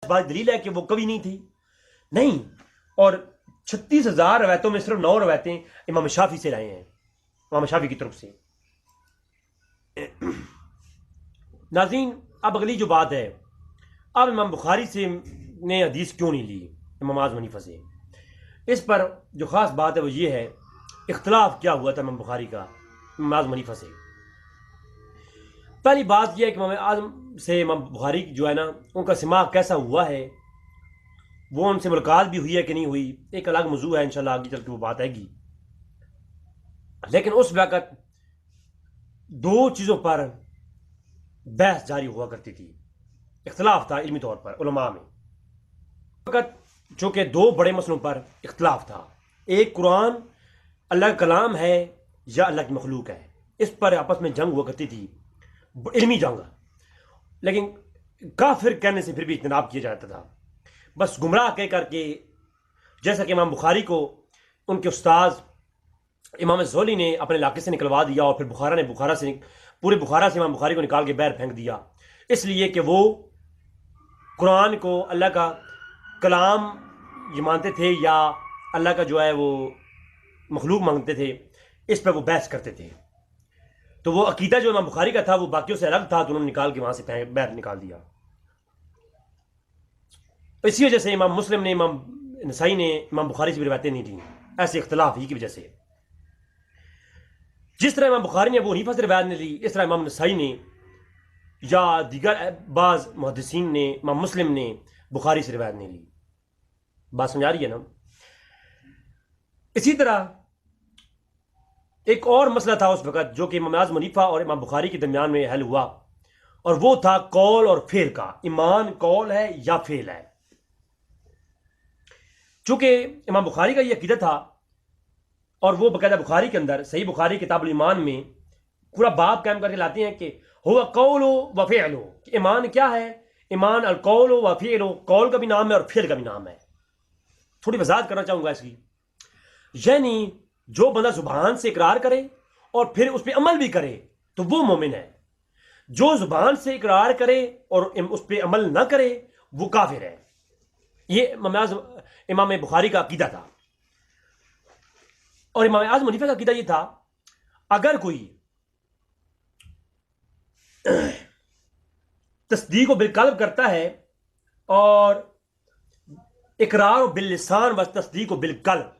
بات دلیل ہے کہ وہ کبھی نہیں تھی نہیں، اور 36,000 روایتوں میں صرف 9 روایتیں امام شافعی سے لائے ہیں، امام شافعی کی طرف سے۔ ناظرین، اب اگلی جو بات ہے، اب امام بخاری سے نے حدیث کیوں نہیں لی امام اعظم حنیفہ سے؟ اس پر جو خاص بات ہے وہ یہ ہے، اختلاف کیا ہوا تھا امام بخاری کا امام اعظم حنیفہ سے۔ پہلی بات یہ ہے کہ امام اعظم سے امام بخاری جو ہے نا، ان کا سماع کیسا ہوا ہے، وہ ان سے ملاقات بھی ہوئی ہے کہ نہیں ہوئی، ایک الگ موضوع ہے، انشاءاللہ آگے چل کے وہ بات آئے گی۔ لیکن اس وقت دو چیزوں پر بحث جاری ہوا کرتی تھی، اختلاف تھا علمی طور پر علماء میں۔ وقت چونکہ دو بڑے مسئلوں پر اختلاف تھا، ایک قرآن اللہ کا کلام ہے یا اللہ کی مخلوق ہے، اس پر آپس میں جنگ ہوا کرتی تھی، علمی جنگ، لیکن کافر کہنے سے پھر بھی اجتناب کیا جاتا تھا، بس گمراہ کہہ کر کے، جیسا کہ امام بخاری کو ان کے استاذ امام زولی نے اپنے علاقے سے نکلوا دیا، اور پھر پورے بخارا سے امام بخاری کو نکال کے باہر پھینک دیا، اس لیے کہ وہ قرآن کو اللہ کا کلام یہ مانتے تھے یا اللہ کا جو ہے وہ مخلوق مانگتے تھے، اس پر وہ بحث کرتے تھے۔ تو وہ عقیدہ جو امام بخاری کا تھا وہ باقیوں سے الگ تھا، تو انہوں نے نکال کے وہاں سے باہر نکال دیا۔ اسی وجہ سے امام مسلم نے، امام نسائی نے امام بخاری سے بھی روایتیں نہیں دیں، ایسے اختلاف ہی کی وجہ سے۔ جس طرح امام بخاری نے ابو حنیفہ سے روایت نہیں لی، اس طرح امام نسائی نے یا دیگر بعض محدثین نے، امام مسلم نے بخاری سے روایت نہیں لی۔ بات سمجھا رہی ہے نا؟ اسی طرح ایک اور مسئلہ تھا اس وقت جو کہ امام اعظم حنیفہ اور امام بخاری کے درمیان میں حل ہوا، اور وہ تھا قول اور فعل کا، ایمان قول ہے یا فعل ہے۔ چونکہ امام بخاری کا یہ عقیدہ تھا، اور وہ باقاعدہ بخاری کے اندر صحیح بخاری کتاب الایمان میں پورا باب قائم کر کے لاتے ہیں کہ ہوا قول و فعل، کہ ایمان کیا ہے، ایمان القول و فعل، قول کا بھی نام ہے اور فعل کا بھی نام ہے۔ تھوڑی وضاحت کرنا چاہوں گا اس کی، یعنی جو بندہ زبان سے اقرار کرے اور پھر اس پہ عمل بھی کرے تو وہ مومن ہے، جو زبان سے اقرار کرے اور اس پہ عمل نہ کرے وہ کافر ہے۔ یہ امام بخاری کا عقیدہ تھا، اور امام اعظم حنیفہ کا عقیدہ یہ تھا، اگر کوئی تصدیق و بالقلب کرتا ہے، اور اقرار و باللسان و تصدیق و بالقلب،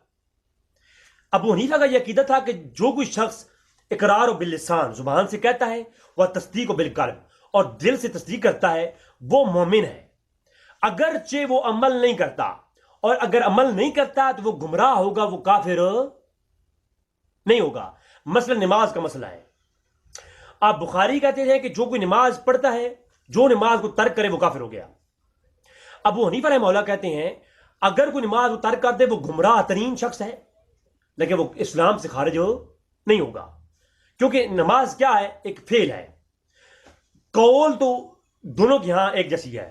ابو حنیفہ کا یہ عقیدہ تھا کہ جو کوئی شخص اقرار و باللسان زبان سے کہتا ہے، وہ تصدیق و بالقلب اور دل سے تصدیق کرتا ہے، وہ مومن ہے، اگرچہ وہ عمل نہیں کرتا، اور اگر عمل نہیں کرتا تو وہ گمراہ ہوگا، وہ کافر نہیں ہوگا۔ مثلا نماز کا مسئلہ ہے، آپ بخاری کہتے ہیں کہ جو کوئی نماز پڑھتا ہے، جو نماز کو ترک کرے وہ کافر ہو گیا۔ ابو حنیفہ رحمہ اللہ کہتے ہیں اگر کوئی نماز کو ترک کر دے وہ گمراہ ترین شخص ہے، لیکن وہ اسلام سے خارج نہیں ہوگا، کیونکہ نماز کیا ہے، ایک فعل ہے۔ قول تو دونوں کی یہاں ایک جیسی ہے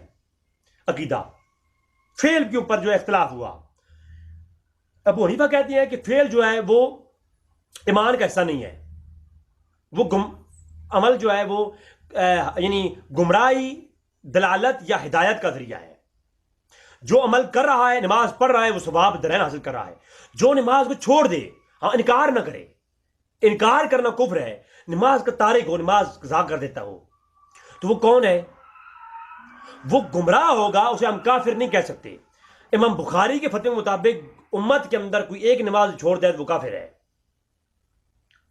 عقیدہ، فعل کے اوپر جو اختلاف ہوا، ابو حنیفہ کہتے ہیں کہ فعل جو ہے وہ ایمان کا حصہ نہیں ہے، وہ عمل جو ہے وہ یعنی گمراہی، دلالت یا ہدایت کا ذریعہ ہے۔ جو عمل کر رہا ہے، نماز پڑھ رہا ہے، وہ ثواب درین حاصل کر رہا ہے۔ جو نماز کو چھوڑ دے، انکار نہ کرے، انکار کرنا کفر ہے، نماز کا تارک ہو، نماز قضا کر دیتا ہو، تو وہ کون ہے؟ وہ گمراہ ہوگا، اسے ہم کافر نہیں کہہ سکتے۔ امام بخاری کے فتوے کے مطابق امت کے اندر کوئی ایک نماز چھوڑ دے تو وہ کافر ہے۔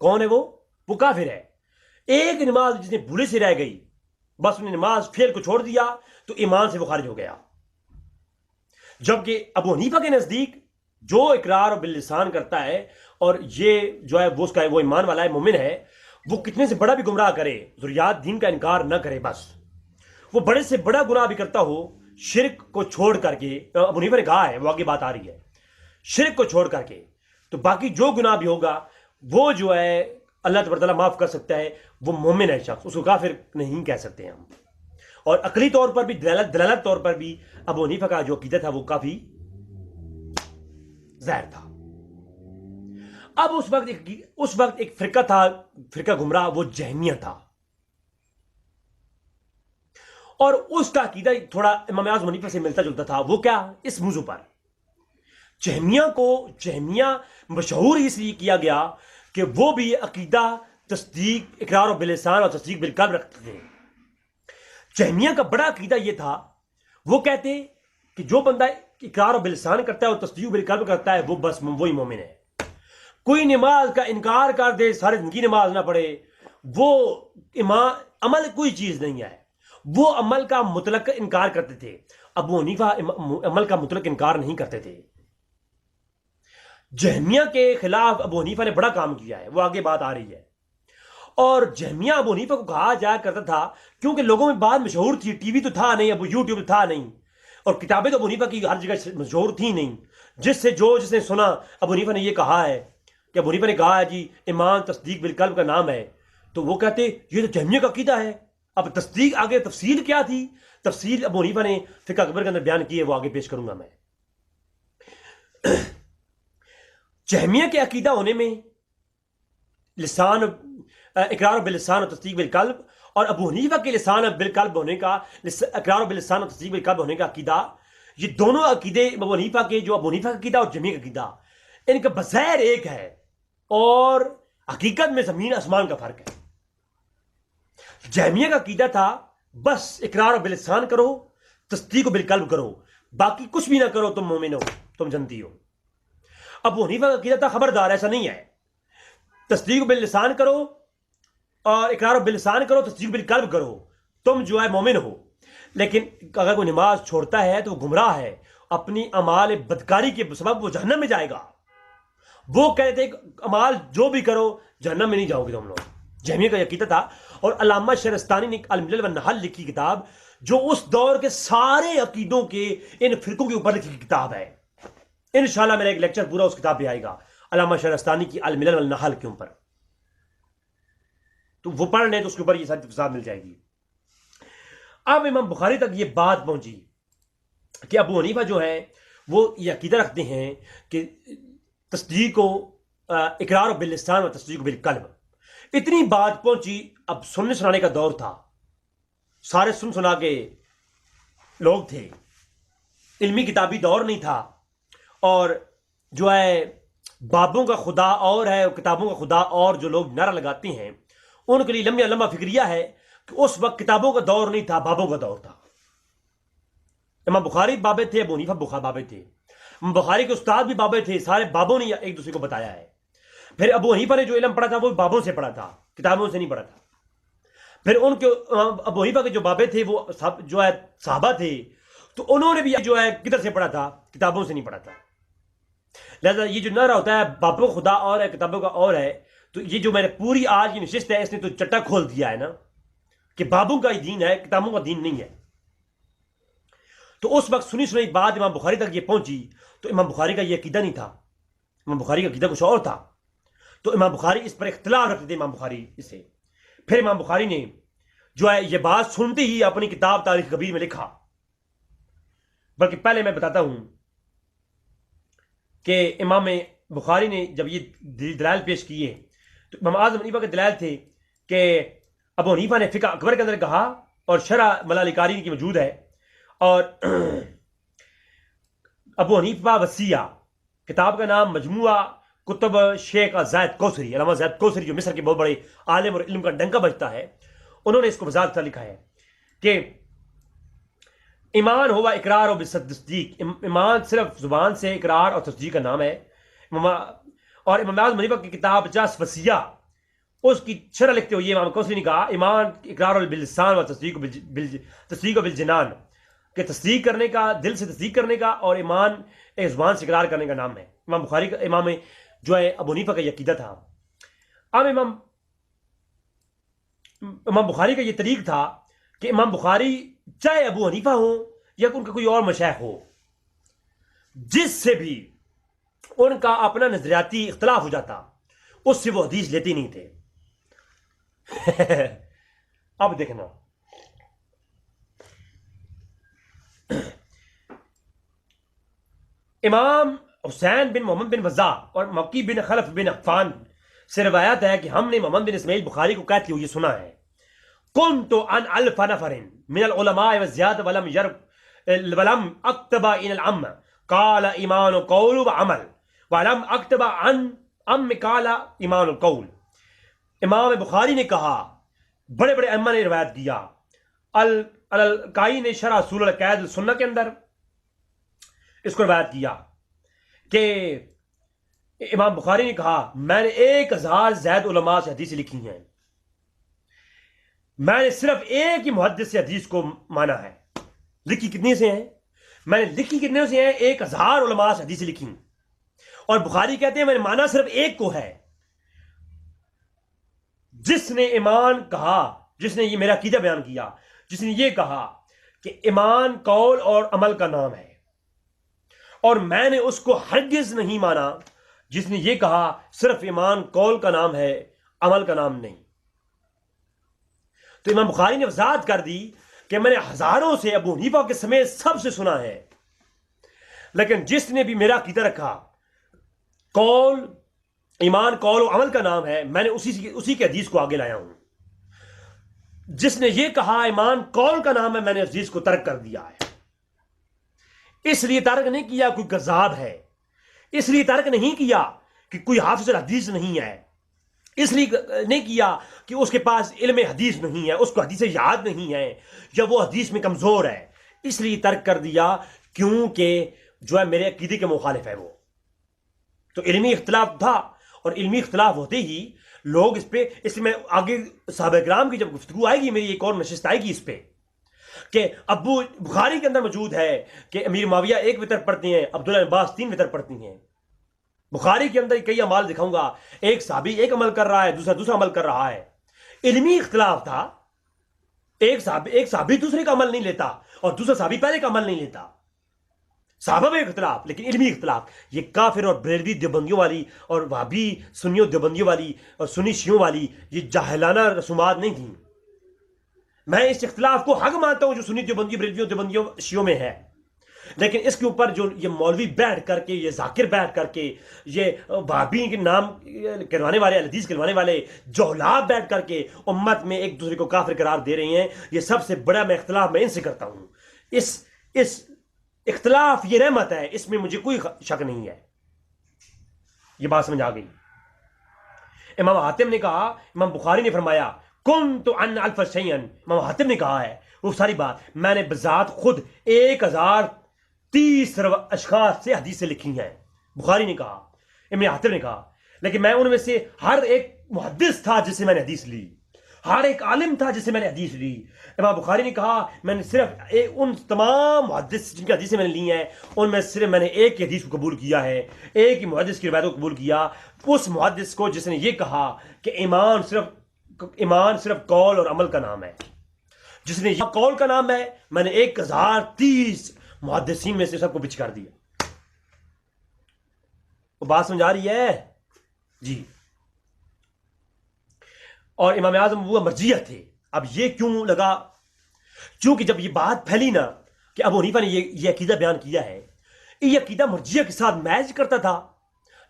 کون ہے وہ کافر ہے۔ ایک نماز جس نے بھولے سے رہ گئی، بس انہیں نماز فعل کو چھوڑ دیا تو ایمان سے وہ خارج ہو گیا۔ جبکہ ابو حنیفہ کے نزدیک جو اقرار و باللسان کرتا ہے اور یہ جو ہے وہ اس کا وہ ایمان والا ہے، مومن ہے، وہ کتنے سے بڑا بھی گمراہ کرے، ضروریات دین کا انکار نہ کرے، بس وہ بڑے سے بڑا گناہ بھی کرتا ہو، شرک کو چھوڑ کر کے، ابو حنیفہ نے کہا ہے، وہ آگے بات آ رہی ہے، شرک کو چھوڑ کر کے تو باقی جو گناہ بھی ہوگا وہ جو ہے اللہ تبارک تعالیٰ معاف کر سکتا ہے، وہ مومن ہے شخص، اس کو کافر نہیں کہہ سکتے ہم۔ اور عقلی طور پر بھی، دلالت طور پر بھی ابو حنیفہ کا جو عقیدہ تھا وہ کافی ظاہر تھا۔ اب اس وقت ایک فرقہ تھا، فرقہ گمراہ، وہ جہمیہ تھا، اور اس کا عقیدہ تھوڑا امام اعظم حنیفہ سے ملتا جلتا تھا. وہ کیا؟ اس موضوع پر جہمیہ مشہور اس لیے کیا گیا کہ وہ بھی عقیدہ تصدیق اقرار و باللسان اور تصدیق بالقلب رکھتے تھے. جہمیہ کا بڑا عقیدہ یہ تھا، وہ کہتے کہ جو بندہ اقرار و باللسان کرتا ہے اور تصدیق بالقلب کرتا ہے وہ بس وہی مومن ہے. کوئی نماز کا انکار کر دے، ساری زندگی نماز نہ پڑھے، وہ عمل کوئی چیز نہیں ہے. وہ عمل کا مطلق انکار کرتے تھے. ابو حنیفہ عمل کا مطلق انکار نہیں کرتے تھے. جہمیہ کے خلاف ابو حنیفہ نے بڑا کام کیا ہے، وہ آگے بات آ رہی ہے. اور جہمیہ ابو حنیفہ کو کہا جایا کرتا تھا کیونکہ لوگوں میں بات مشہور تھی، ٹی وی تو تھا نہیں، ابو یوٹیوب تھا نہیں، اور کتابیں تو ابو حنیفہ کی ہر جگہ مشہور تھی نہیں. جس نے سنا ابو حنیفہ نے یہ کہا ہے کہ ابو حنیفہ نے کہا ہے جی ایمان تصدیق بالقلب کا نام ہے، تو وہ کہتے یہ تو جہمیہ کا عقیدہ ہے. اب تصدیق آگے تفصیل کیا تھی، تفصیل ابو حنیفہ نے فقہ اکبر کے اندر بیان کی ہے، وہ آگے پیش کروں گا میں. جہمیہ کے عقیدہ ہونے میں لسان اقرار باللسان اور تصدیق بالقلب، اور ابو حنیفہ کے لسان بالقلب ہونے کا، اقرار باللسان اور تصدیق بالقلب ہونے کا عقیدہ، یہ دونوں عقیدے ابو حنیفہ کے، جو ابو حنیفہ کا عقیدہ اور جہمیہ کا عقیدہ، ان کا بظاہر ایک ہے اور حقیقت میں زمین آسمان کا فرق ہے. جہمیہ کا عقیدہ تھا بس اقرار باللسان کرو، تصدیق بالقلب کرو، باقی کچھ بھی نہ کرو، تم مومن ہو، تم جنتی ہو. ابو حنیفہ کا عقیدہ تھا خبردار ایسا نہیں ہے، تصدیق باللسان کرو اور اقرار باللسان کرو، تصدیق بالقلب کرو، تم جو ہے مومن ہو. لیکن اگر کوئی نماز چھوڑتا ہے تو وہ گمراہ ہے، اپنی اعمال بدکاری کے سبب وہ جہنم میں جائے گا. وہ کہتے کہ اعمال جو بھی کرو جہنم میں نہیں جاؤ گے تم لوگ. جہمیہ کا عقیدہ تھا. اور علامہ شہرستانی نے الملل والنحل لکھی کتاب، جو اس دور کے سارے عقیدوں کے ان فرقوں کے اوپر لکھی کتاب ہے. انشاءاللہ میرا ایک لیکچر پورا اس کتاب پہ آئے گا، علامہ شہرستانی کی الملل والنحل کے اوپر، تو وہ پڑھ لیں تو اس کے اوپر یہ ساری تفصیلات مل جائے گی. اب امام بخاری تک یہ بات پہنچی کہ ابو حنیفہ جو ہے وہ یہ عقیدہ رکھتے ہیں کہ تصدیق و اقرار باللسان و تصدیق بالقلب. اتنی بات پہنچی. اب سننے سنانے کا دور تھا، سارے سنا کے لوگ تھے، علمی کتابی دور نہیں تھا، اور جو ہے بابوں کا خدا اور ہے اور کتابوں کا خدا اور جو لوگ نعرہ لگاتے ہیں ان کے لیے لمبا فکریہ ہے کہ اس وقت کتابوں کا دور نہیں تھا، بابوں کا دور تھا. امام بخاری بابے تھے، ابو حنیفہ بابے تھے، بخاری کے استاد بھی بابے تھے، سارے بابوں نے ایک دوسرے کو بتایا ہے. پھر ابو حنیفہ نے جو علم پڑھا تھا وہ بابوں سے پڑھا تھا، کتابوں سے نہیں پڑھا تھا. پھر ان کے ابو حنیفہ کے جو بابے تھے وہ جو ہے صحابہ تھے، تو انہوں نے بھی جو ہے کدھر سے پڑھا تھا؟ کتابوں سے نہیں پڑھا تھا. لہذا یہ جو نعرہ ہوتا ہے بابوں خدا اور ہے کتابوں کا اور ہے، تو یہ جو میں نے پوری آج کی نشست ہے اس نے تو چٹا کھول دیا ہے نا کہ بابوں کا ہی دین ہے، کتابوں کا دین نہیں ہے. تو اس وقت سنی بات امام بخاری تک یہ پہنچی تو امام بخاری کا یہ عقیدہ نہیں تھا، امام بخاری کا عقیدہ کچھ اور تھا. تو امام بخاری اس پر اختلاف رکھتے تھے. امام بخاری اسے پھر امام بخاری نے جو ہے یہ بات سنتے ہی اپنی کتاب تاریخ کبیر میں لکھا. بلکہ پہلے میں بتاتا ہوں کہ امام بخاری نے جب یہ دلائل پیش کیے تو امام اعظم حنیفہ کے دلائل تھے کہ ابو حنیفہ نے فقہ اکبر کے اندر کہا، اور شرح ملالکاری کی موجود ہے، اور ابو حنیفہ وسیعہ کتاب کا نام مجموعہ کتب شیخ زید کوثری، علامہ زید کوثری جو مصر کے بہت بڑے عالم اور علم کا ڈنکا بجتا ہے، انہوں نے اس کو وضاحت سے لکھا ہے کہ ایمان ہوا اقرار و تصدیق. ایمان صرف زبان سے اقرار اور تصدیق کا نام ہے. اور امام اعظم حنیفہ کی کتاب 50 وسیعہ اس کی شرح لکھتے ہوئے امام کوثری نے کہا ایمان اقرار باللسان و تصدیق بالجنان، کہ تصدیق کرنے کا، دل سے تصدیق کرنے کا، اور ایمان ایک زبان سے اقرار کرنے کا نام ہے. امام بخاری کا، امام جو ہے ابو حنیفہ کا یہ عقیدہ تھا. اب امام بخاری کا یہ طریق تھا کہ امام بخاری چاہے ابو حنیفہ ہو یا ان کا کوئی اور مشایخ ہو، جس سے بھی ان کا اپنا نظریاتی اختلاف ہو جاتا اس سے وہ حدیث لیتے نہیں تھے. اب دیکھنا، امام حسین بن محمد بن وضاح اور مکی بن خلف بن عفان سے روایت ہے کہ ہم نے محمد بن اسماعیل بخاری کو کہتے ہوئے سنا ہے، كنت عن ألف نفر من العلماء والزيادة ولم أكتب إن العم قال إيمان قول وعمل ولم أكتب عن ام قال ایمان القول. امام بخاری نے کہا، بڑے بڑے ائمہ نے روایت کیا، القائی نے شرح اصول العقائد السنہ کے اندر اس کو روایت کیا کہ امام بخاری نے کہا میں نے 1000 زائد علماء سے حدیث لکھی ہیں، میں نے صرف ایک ہی محدث سے حدیث کو مانا ہے. لکھی کتنے سے ہیں؟ میں نے لکھی کتنے سے ہیں؟ 1000 علماء سے حدیث لکھی. اور بخاری کہتے ہیں میں نے مانا صرف ایک کو ہے، جس نے ایمان کہا، جس نے یہ میرا عقیدہ بیان کیا، جس نے یہ کہا کہ ایمان قول اور عمل کا نام ہے، اور میں نے اس کو ہرگز نہیں مانا جس نے یہ کہا صرف ایمان قول کا نام ہے، عمل کا نام نہیں. تو امام بخاری نے وضاحت کر دی کہ میں نے ہزاروں سے ابو حنیفہ کے سمیت سب سے سنا ہے، لیکن جس نے بھی میرا عقیدہ رکھا قول ایمان قول و عمل کا نام ہے، میں نے اسی کے حدیث کو آگے لایا ہوں. جس نے یہ کہا ایمان قول کا نام ہے، میں نے اس حدیث کو ترک کر دیا ہے. اس لیے ترک نہیں کیا کوئی کذاب ہے، اس لیے ترک نہیں کیا کہ کوئی حافظ الحدیث نہیں ہے، اس لیے نہیں کیا کہ اس کے پاس علم حدیث نہیں ہے، اس کو حدیث یاد نہیں ہے، یا وہ حدیث میں کمزور ہے. اس لیے ترک کر دیا کیونکہ جو ہے میرے عقیدے کے مخالف ہے. وہ تو علمی اختلاف تھا، اور علمی اختلاف ہوتے ہی لوگ اس میں آگے صحابہ کرام کی جب گفتگو آئے گی، میری ایک اور نشست آئے گی اس پہ کہ ابو بخاری کے اندر موجود ہے کہ امیر معاویہ 1 وتر پڑھتے ہیں، عبداللہ بن عباس 3 وتر پڑھتی ہیں. بخاری کے اندر کئی اعمال دکھاؤں گا، ایک صحابی ایک عمل کر رہا ہے، دوسرا عمل کر رہا ہے. علمی اختلاف تھا، ایک صحابی دوسرے کا عمل نہیں لیتا اور دوسرا صحابی پہلے کا عمل نہیں لیتا. صحابہ میں اختلاف، لیکن علمی اختلاف. یہ کافر اور بریلوی دیوبندیوں والی اور وہابی سنیوں دیوبندیوں والی اور سنی شیعوں والی یہ جاہلانہ رسومات نہیں تھیں. میں اس اختلاف کو حق مانتا ہوں جو سنی دیوبندیوں بریلویوں دیوبندیوں شیعوں میں ہے، لیکن اس کے اوپر جو یہ مولوی بیٹھ کر کے، یہ ذاکر بیٹھ کر کے، یہ وہابی کے نام کروانے والے، حدیث کروانے والے جوہلاب بیٹھ کر کے امت میں ایک دوسرے کو کافر قرار دے رہے ہیں، یہ سب سے بڑا میں اختلاف میں ان سے کرتا ہوں. اس اختلاف یہ رحمت ہے، اس میں مجھے کوئی شک نہیں ہے. یہ بات سمجھ آ گئی. امام حاتم نے کہا، امام بخاری نے فرمایا کنت عن الف شیئا، امام حاتم نے کہا ہے وہ ساری بات میں نے بذات خود 1030 اشخاص سے حدیثیں لکھی ہیں. بخاری نے کہا، ابن حاتم نے کہا، لیکن میں ان میں سے ہر ایک محدث تھا جس سے میں نے حدیث لی، ہر ایک عالم تھا جس سے میں نے حدیث لی. امام بخاری نے کہا میں نے صرف ان تمام محدث جن کی حدیثیں میں نے لی ہیں، ان میں صرف میں نے ایک کی حدیث کو قبول کیا ہے، ایک ہی محدث کی روایت کو قبول کیا، اس محدث کو جس نے یہ کہا کہ ایمان صرف قول اور عمل کا نام ہے. جس نے یہ قول کا نام ہے، میں نے 1030 محدثین میں سے سب کو بچ کر دیا. وہ بات سمجھ آ رہی ہے جی؟ اور امام اعظم وہ مرجیہ تھے. اب یہ کیوں لگا؟ چونکہ جب یہ بات پھیلی نا کہ ابو حنیفہ نے یہ عقیدہ بیان کیا ہے، یہ عقیدہ مرجیہ کے ساتھ میچ کرتا تھا،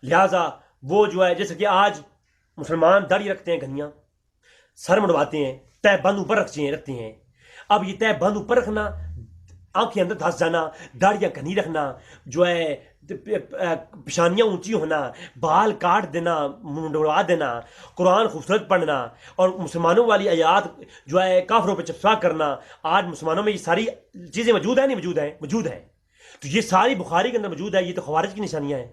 لہٰذا وہ جو ہے جیسے کہ آج مسلمان داڑھی رکھتے ہیں، گھنیاں سر مڑواتے ہیں، تہ بند اوپر رکھتے ہیں. اب یہ تہ بند اوپر رکھنا، آنکھیں اندر دھس جانا، داڑیاں گھنی رکھنا، جو ہے پیشانیاں اونچی ہونا، بال کاٹ دینا، منڈوا دینا، قرآن خوبصورت پڑھنا، اور مسلمانوں والی آیات جو ہے کافروں پہ چسپاں کرنا، آج مسلمانوں میں یہ ساری چیزیں موجود ہیں، نہیں موجود ہیں؟ موجود ہیں. تو یہ ساری بخاری کے اندر موجود ہے. یہ تو خوارج کی نشانیاں ہیں.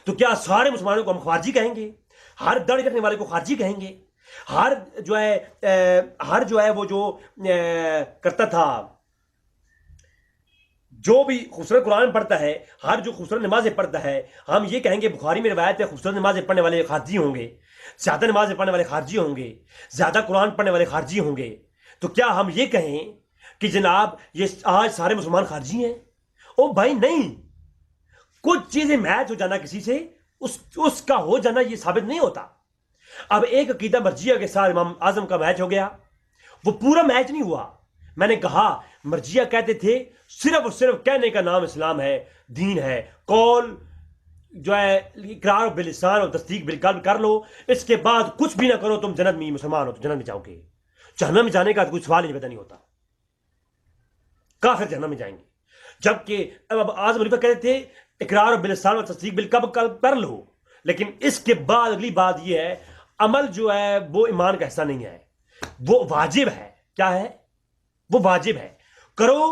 تو کیا سارے مسلمانوں کو ہم خارجی کہیں گے؟ ہر داڑھی رکھنے والے کو خارجی کہیں گے؟ ہر جو ہے وہ جو کرتا تھا، جو بھی خوبصورت قرآن پڑھتا ہے، ہر جو خوبصورت نمازیں پڑھتا ہے، ہم یہ کہیں گے بخاری میں روایت ہے خوبصورت نمازیں پڑھنے والے خارجی ہوں گے، زیادہ نمازیں پڑھنے والے خارجی ہوں گے، زیادہ قرآن پڑھنے والے خارجی ہوں گے؟ تو کیا ہم یہ کہیں کہ جناب یہ آج سارے مسلمان خارجی ہیں؟ او بھائی نہیں. کچھ چیزیں میچ ہو جانا کسی سے، اس کا ہو جانا یہ ثابت نہیں ہوتا. اب ایک عقیدہ مرجیہ کے ساتھ امام اعظم کا میچ ہو گیا، وہ پورا میچ نہیں ہوا. میں نے کہا مرجیہ کہتے تھے صرف اور صرف کہنے کا نام اسلام ہے، دین ہے، قول جو ہے اقرار باللسان اور تصدیق بالقلب کر لو، اس کے بعد کچھ بھی نہ کرو، تم جنت میں مسلمان ہو تو جنت میں جاؤ گے. جہنم میں جانے کا کوئی سوال ہی پیدا نہیں ہوتا، کافر جہنم میں جائیں گے. جبکہ اب اعظم حنیفہ کہتے تھے اقرار اور باللسان اور تصدیق بالقلب کر لو، لیکن اس کے بعد اگلی بات یہ ہے عمل جو ہے وہ ایمان کا حصہ نہیں ہے، وہ واجب ہے. کیا ہے؟ وہ واجب ہے. کرو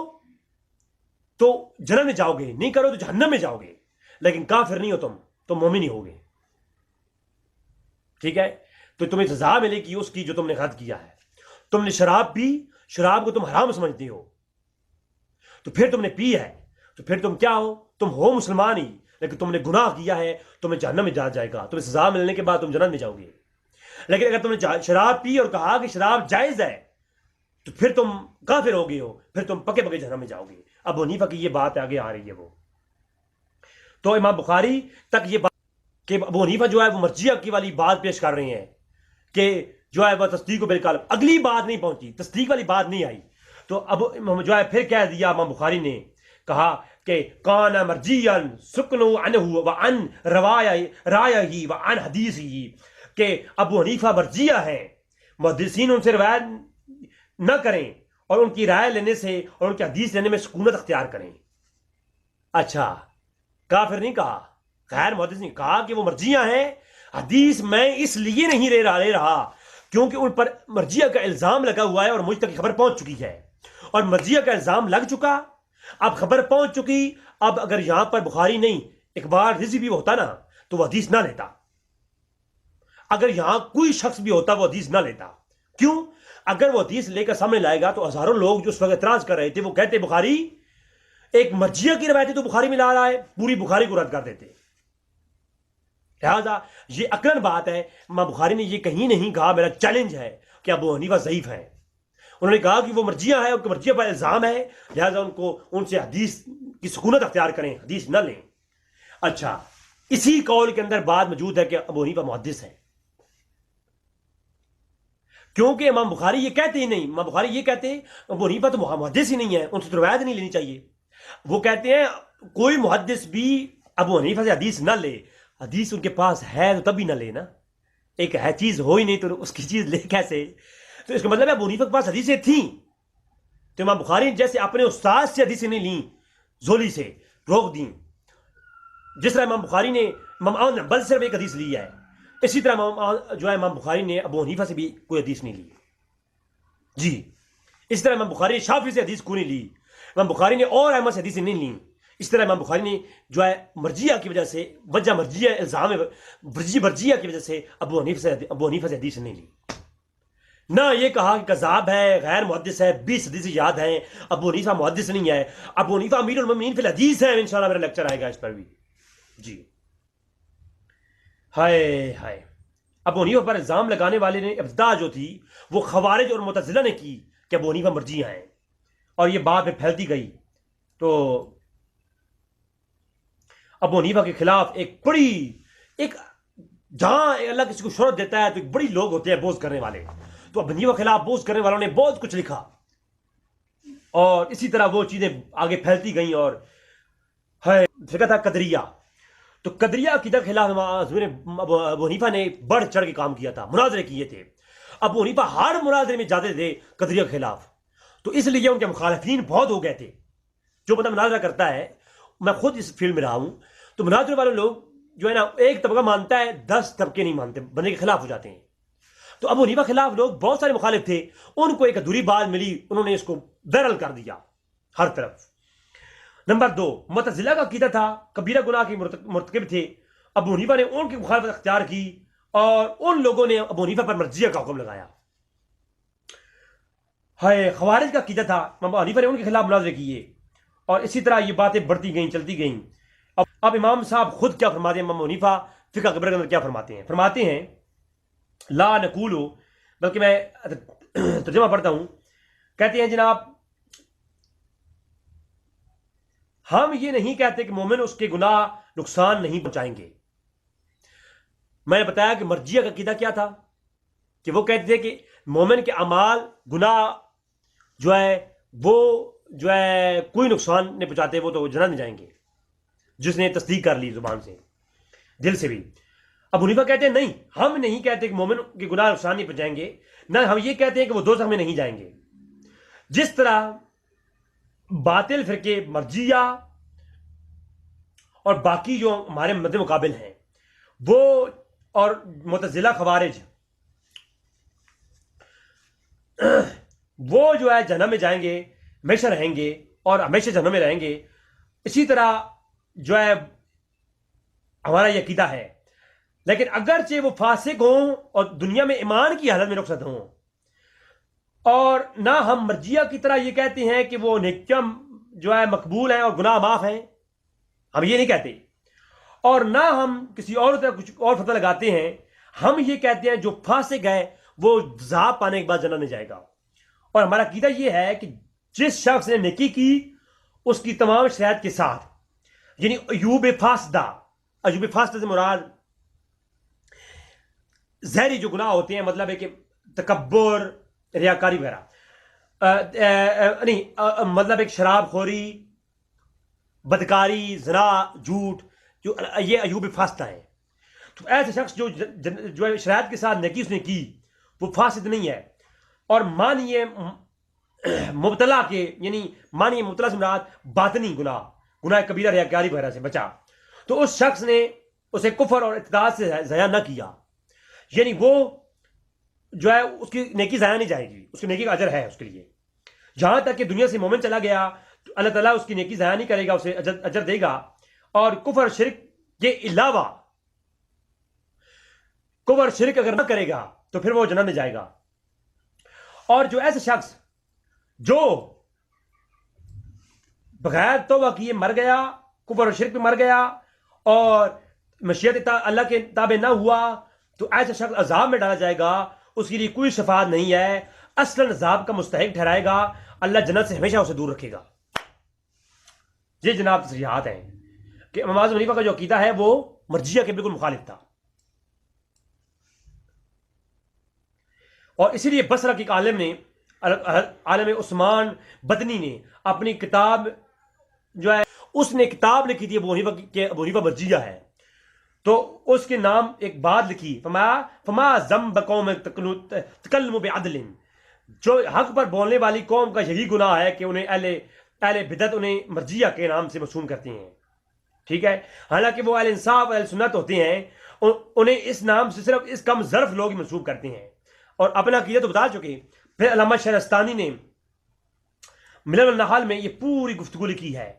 تو جنت میں جاؤ گے، نہیں کرو تو جہنم میں جاؤ گے، لیکن کافر نہیں ہو تم مومن ہی ہوگے. ٹھیک ہے؟ تو تمہیں سزا ملے گی اس کی جو تم نے غلط کیا ہے. تم نے شراب پی، شراب کو تم حرام سمجھتے ہو، تو پھر تم نے پی ہے، تو پھر تم کیا ہو؟ تم ہو مسلمان ہی، لیکن تم نے گناہ کیا ہے، تمہیں جہنم میں جائے گا. تمہیں سزا ملنے کے بعد تم جنت میں جاؤ گے. لیکن اگر تم نے شراب پی اور کہا کہ شراب جائز ہے، تو پھر تم کافر ہو گئے ہو، پھر تم پکے پکے جہنم میں جاؤ گے. ابو حنیفہ کی یہ بات آگے آ رہی ہے. وہ تو امام بخاری تک یہ بات کہ ابو حنیفہ جو ہے وہ مرجیہ کی والی بات پیش کر رہے ہیں کہ جو ہے وہ تصدیق و بالقلب، اگلی بات نہیں پہنچی، تصدیق والی بات نہیں آئی. تو اب جو ہے پھر کہہ دیا امام بخاری نے، کہا کہ کان مرجیاً سکنو عنہ وعن رایہ وعن حدیثہ، کہ ابو حنیفہ مرجیہ ہیں، محدثین ان سے روایت نہ کریں اور ان کی رائے لینے سے اور ان کی حدیث لینے میں سکونت اختیار کریں. اچھا، کافر نہیں کہا، غیر محدث نہیں کہا کہ وہ مرجیہ ہیں. حدیث میں اس لیے نہیں لے رہا کیونکہ ان پر مرجیہ کا الزام لگا ہوا ہے اور مجھ تک خبر پہنچ چکی ہے، اور مرجیہ کا الزام لگ چکا، اب خبر پہنچ چکی. اب اگر یہاں پر بخاری نہیں اقبال رضی بھی ہوتا نا تو وہ حدیث نہ لیتا. اگر یہاں کوئی شخص بھی ہوتا وہ حدیث نہ لیتا. کیوں؟ اگر وہ حدیث لے کر سامنے لائے گا تو ہزاروں لوگ جو اس وقت اعتراض کر رہے تھے وہ کہتے بخاری ایک مرجیہ کی روایت تو بخاری میں لا رہا ہے، پوری بخاری کو رد کر دیتے. لہٰذا یہ عقلاً بات ہے. امام بخاری نے یہ کہیں نہیں کہا میرا چیلنج ہے کہ ابو حنیفہ ضعیف ہیں. انہوں نے کہا کہ وہ مرجیہ ہے، ان کے مرجیہ پر الزام ہے، لہٰذا ان سے حدیث کی سکونت اختیار کریں، حدیث نہ لیں. اچھا، اسی قول کے اندر بات موجود ہے کہ ابو حنیفہ محدث ہے، کیونکہ امام بخاری یہ کہتے ہی نہیں. امام بخاری یہ کہتے ہیں ابو حنیفہ تو محدث ہی نہیں ہے، ان سے تو روایت نہیں لینی چاہیے. وہ کہتے ہیں کوئی محدث بھی ابو حنیفہ سے حدیث نہ لے، حدیث ان کے پاس ہے تو تب بھی نہ لے نا. ایک ہے چیز ہو ہی نہیں تو اس کی چیز لے کیسے؟ تو اس کا مطلب ہے ابو حنیفہ کے پاس حدیثیں تھیں، تو امام بخاری جیسے اپنے استاد سے حدیثیں نہیں لیں، زولی سے روک دیں. جس طرح امام بخاری نے امام احمد بن حنبل سے صرف ایک حدیث لی ہے، اسی طرح جو ہے امام بخاری نے ابو حنیفہ سے بھی کوئی حدیث نہیں لی. جی، اس طرح امام بخاری نے شافعی سے حدیث کو نہیں لی، امام بخاری نے اور احمد سے حدیثیں نہیں لیں. اس طرح امام بخاری نے جو ہے مرجیہ کی وجہ سے، وجہ مرجیہ الزام مرجیہ کی وجہ سے ابو حنیفہ سے حدیث نہیں لی. نہ یہ کہا کہ کذاب ہے، غیر محدث ہے، 20 حدیث یاد ہیں، ابو حنیفہ محدث نہیں ہے. ابو حنیفہ امیر المومنین فی الحدیث ہے. انشاءاللہ میرا لیکچر آئے گا اس پر بھی. جی، ہائے ہائے. ابو حنیفہ پر الزام لگانے والے نے ابتدا جو تھی وہ خوارج اور معتزلہ نے کی کہ ابو حنیفہ مرجیہ ہیں، اور یہ بات پھر پھیلتی گئی. تو ابو حنیفہ کے خلاف ایک جہاں اللہ کسی کو شہرت دیتا ہے تو ایک بڑی لوگ ہوتے ہیں بوز کرنے والے. تو ابو حنیفہ کے خلاف بوز کرنے والوں نے بہت کچھ لکھا، اور اسی طرح وہ چیزیں آگے پھیلتی گئیں. اور ہے فرقہ تھا قدریہ. تو قدریہ عقیدہ کے خلاف ابو حنیفہ نے بڑھ چڑھ کے کام کیا تھا، مناظرے کیے تھے. ابو حنیفہ ہر مناظرے میں جاتے تھے قدریہ کے خلاف، تو اس لیے ان کے مخالفین بہت ہو گئے تھے. جو بندہ مناظرہ کرتا ہے، میں خود اس فیلڈ میں رہا ہوں، تو مناظرے والے لوگ جو ہے نا ایک طبقہ مانتا ہے، 10 طبقے نہیں مانتے، بندے کے خلاف ہو جاتے ہیں. تو ابو حنیفہ کے خلاف لوگ بہت سارے مخالف تھے، ان کو ایک ادھوری بات ملی، انہوں نے اس کو وائرل کر دیا ہر طرف. نمبر 2، معتزلہ کا عقیدہ تھا، کبیرہ گناہ کے مرتکب تھے. ابو حنیفہ نے ان کی مخالفت اختیار کی، اور ان لوگوں نے ابو حنیفہ پر مرجیہ کا حکم لگایا. ہے خوارج کا عقیدہ تھا، ابو حنیفہ نے ان کے خلاف مناظرے کیے، اور اسی طرح یہ باتیں بڑھتی گئیں، چلتی گئیں. اب امام صاحب خود کیا فرماتے ہیں؟ امام حنیفہ فقہ اکبر کے اندر کیا فرماتے ہیں؟ فرماتے ہیں لا نقول، بلکہ میں ترجمہ پڑھتا ہوں. کہتے ہیں جناب ہم یہ نہیں کہتے کہ مومن اس کے گناہ نقصان نہیں پہنچائیں گے. میں نے بتایا کہ مرجیہ کا عقیدہ کیا تھا، کہ وہ کہتے تھے کہ مومن کے اعمال گناہ جو ہے وہ جو ہے کوئی نقصان نہیں پہنچاتے، وہ تو جنت میں جائیں گے، جس نے تصدیق کر لی زبان سے، دل سے بھی. ابو حنیفہ کہتے ہیں نہیں، ہم نہیں کہتے کہ مومن کے گناہ نقصان نہیں پہنچائیں گے، نہ ہم یہ کہتے ہیں کہ وہ دوزخ میں نہیں جائیں گے۔ جس طرح باطل فرقے مرجیہ اور باقی جو ہمارے مد مقابل ہیں وہ، اور معتزلہ خوارج، وہ جو ہے جہنم میں جائیں گے، ہمیشہ رہیں گے اور ہمیشہ جہنم میں رہیں گے۔ اسی طرح جو ہے ہمارا یہ عقیدہ ہے، لیکن اگرچہ وہ فاسق ہوں اور دنیا میں ایمان کی حالت میں رخصت ہوں، اور نہ ہم مرجیہ کی طرح یہ کہتے ہیں کہ وہ نیکیاں جو ہے مقبول ہیں اور گناہ معاف ہیں، ہم یہ نہیں کہتے، اور نہ ہم کسی اور طرح کچھ اور فتویٰ لگاتے ہیں۔ ہم یہ کہتے ہیں جو فاسق ہے وہ عذاب پانے کے بعد جنت میں جائے گا، اور ہمارا عقیدہ یہ ہے کہ جس شخص نے نیکی کی اس کی تمام شرائط کے ساتھ، یعنی ایوب فاسدہ، ایوب فاسدہ سے مراد ظاہری جو گناہ ہوتے ہیں، مطلب ہے کہ تکبر، ریاکاری وغیرہ، نہیں، مطلب ایک شراب خوری، بدکاری، زنا، جھوٹ، جو یہ ایوب فاسدہ ہے۔ تو ایسے شخص جو شرائط کے ساتھ نیکی اس نے کی وہ فاسد نہیں ہے۔ اور مانیے مبتلا کے، یعنی مانیے مبتلا سے مراد باطنی گناہ کبیرہ، ریاکاری وغیرہ سے بچا، تو اس شخص نے اسے کفر اور ارتداد سے ضائع نہ کیا، یعنی وہ جو ہے اس کی نیکی ضائع نہیں جائے گی، اس کی نیکی کا اجر ہے اس کے لیے۔ جہاں تک کہ دنیا سے مومن چلا گیا تو اللہ تعالیٰ اس کی نیکی ضائع نہیں کرے گا، اسے اجر دے گا۔ اور کفر شرک کے علاوہ، کفر شرک اگر نہ کرے گا تو پھر وہ جنت میں جائے گا۔ اور جو ایسے شخص جو بغیر توبہ کیے مر گیا، کفر اور شرک میں مر گیا اور مشیت اللہ کے تابع نہ ہوا، تو ایسا شخص عذاب میں ڈالا جائے گا، اس کے لیے کوئی شفاعت نہیں ہے، اصلاً عذاب کا مستحق ٹھہرائے گا، اللہ جنت سے ہمیشہ اسے دور رکھے گا۔ یہ جناب تصریحات ہیں کہ امام اعظم حنیفہ کا جو عقیدہ ہے وہ مرجیہ کے بالکل مخالف تھا۔ اور اسی لیے بصرہ کے ایک عالم نے، عالم عثمان بدنی نے اپنی کتاب جو ہے، اس نے کتاب لکھی تھی ابو حنیفہ مرجیہ ہے، تو اس کے نام ایک بات لکھی، فما ذنب قوم تکلم بعدل، جو حق پر بولنے والی قوم کا یہی گناہ ہے کہ انہیں اہل بدعت انہیں مرجیہ کے نام سے مشہور کرتے ہیں، ٹھیک ہے، حالانکہ وہ اہل انصاف، اہل سنت ہوتے ہیں، انہیں اس نام سے صرف اس کم ظرف لوگ منسوب کرتے ہیں، اور اپنا عقیدہ تو بتا چکے۔ پھر علامہ شہرستانی نے ملل النحال میں یہ پوری گفتگو لکھی ہے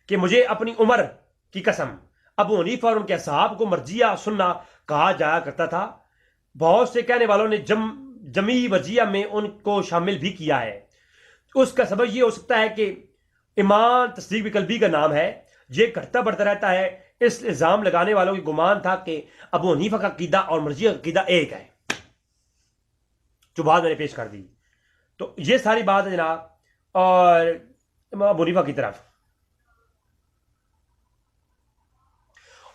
کہ مجھے اپنی عمر کی قسم ابو حنیفہ اور ان کے اصحاب کو مرجیہ سننا کہا جایا کرتا تھا۔ بہت سے کہنے والوں نے جمی مرجیہ میں ان کو شامل بھی کیا ہے۔ اس کا سبب یہ ہو سکتا ہے کہ ایمان تصدیق قلبی کا نام ہے، یہ گھٹتا بڑھتا رہتا ہے، اس الزام لگانے والوں کی گمان تھا کہ ابو حنیفہ کا عقیدہ اور مرجیہ کا عقیدہ ایک ہے، جو بات میں نے پیش کر دی۔ تو یہ ساری بات ہے جناب، اور ابو حنیفہ کی طرف،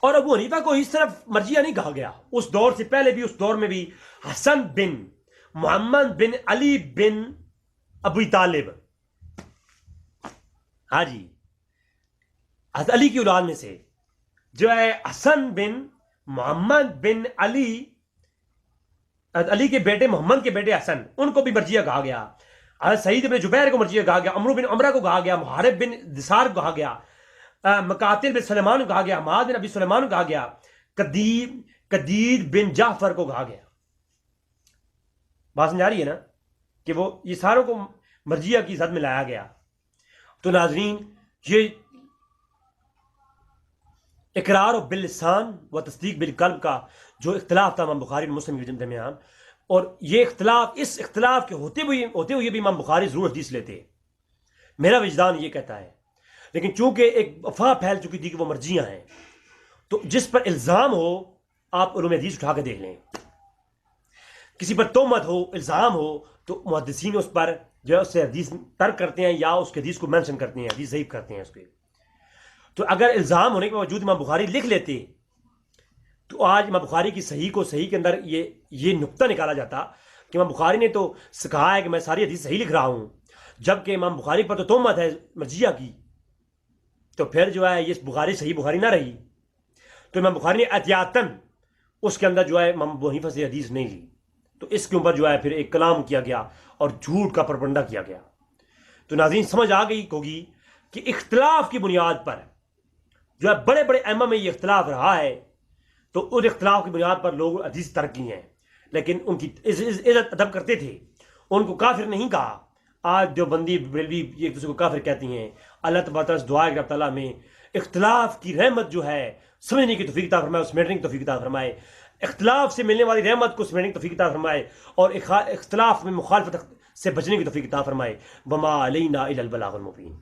اور ابو حنیفہ کو اس طرف مرجیہ نہیں کہا گیا، اس دور سے پہلے بھی، اس دور میں بھی حسن بن محمد بن علی بن ابی طالب، ہاں جی، حضرت علی کی اولاد میں سے جو ہے حسن بن محمد بن علی کے بیٹے محمد کے بیٹے حسن، ان کو بھی مرجیہ کہا گیا۔ حضرت سعید بن جبیر کو مرجیہ کہا گیا، عمرو بن عمرہ کو کہا گیا، محارب بن دثار کو کہا گیا، مقاتل بن سلیمان کو کہا گیا، حماد بن ابی سلیمان کو کہا گیا، قدید بن جعفر کو کہا گیا۔ بات سمجھ آ رہی ہے نا کہ وہ یہ ساروں کو مرجیہ کی زد میں لایا گیا۔ تو ناظرین، یہ اقرار باللسان و تصدیق بالقلب کا جو اختلاف تھا امام بخاری اور مسلم کے درمیان، اور یہ اختلاف، اس اختلاف کے ہوتے ہوئے بھی امام بخاری ضرور حدیث لیتے، میرا وجدان یہ کہتا ہے، لیکن چونکہ ایک افواہ پھیل چکی تھی کہ وہ مرجیاں ہیں، تو جس پر الزام ہو آپ علوم حدیث اٹھا کے دیکھ لیں، کسی پر تہمت ہو، الزام ہو، تو محدثین اس پر جو ہے اس سے حدیث ترک کرتے ہیں یا اس کے حدیث کو مینشن کرتے ہیں، حدیث ضعیف کرتے ہیں اس کے۔ تو اگر الزام ہونے کے باوجود امام بخاری لکھ لیتے تو آج امام بخاری کی صحیح کو صحیح کے اندر یہ نقطہ نکالا جاتا کہ امام بخاری نے تو سکھایا ہے کہ میں ساری حدیث صحیح لکھ رہا ہوں، جبکہ امام بخاری پر تو تہمت ہے مرجیہ کی، تو پھر جو ہے یہ بخاری صحیح بخاری نہ رہی۔ تو امام بخاری نے احتیاطاً اس کے اندر جو ہے امام ابو حنیفہ سے حدیث نہیں لی، تو اس کے اوپر جو ہے پھر ایک کلام کیا گیا اور جھوٹ کا پروپگنڈا کیا گیا۔ تو ناظرین سمجھ آ گئی ہوگی کہ اختلاف کی بنیاد پر جو ہے بڑے بڑے ائمہ میں یہ اختلاف رہا ہے، تو اس اختلاف کی بنیاد پر لوگ حدیث ترک کی ہیں، لیکن ان کی عزت ادب کرتے تھے، ان کو کافر نہیں کہا۔ آج جو بندی بریلوی ایک دوسرے کو کافر کہتی ہیں۔ اللہ تبارک و تعالیٰ سے دعا ہے کہ رب تعالیٰ میں اختلاف کی رحمت جو ہے سمجھنے کی توفیق عطا فرمائے، سمیٹنے کی توفیق عطا فرمائے، اختلاف سے ملنے والی رحمت کو سمیٹنے کی توفیق عطا فرمائے، اور اختلاف میں مخالفت سے بچنے کی توفیق عطا فرمائے۔ وما علینا الا البلاغ المبین۔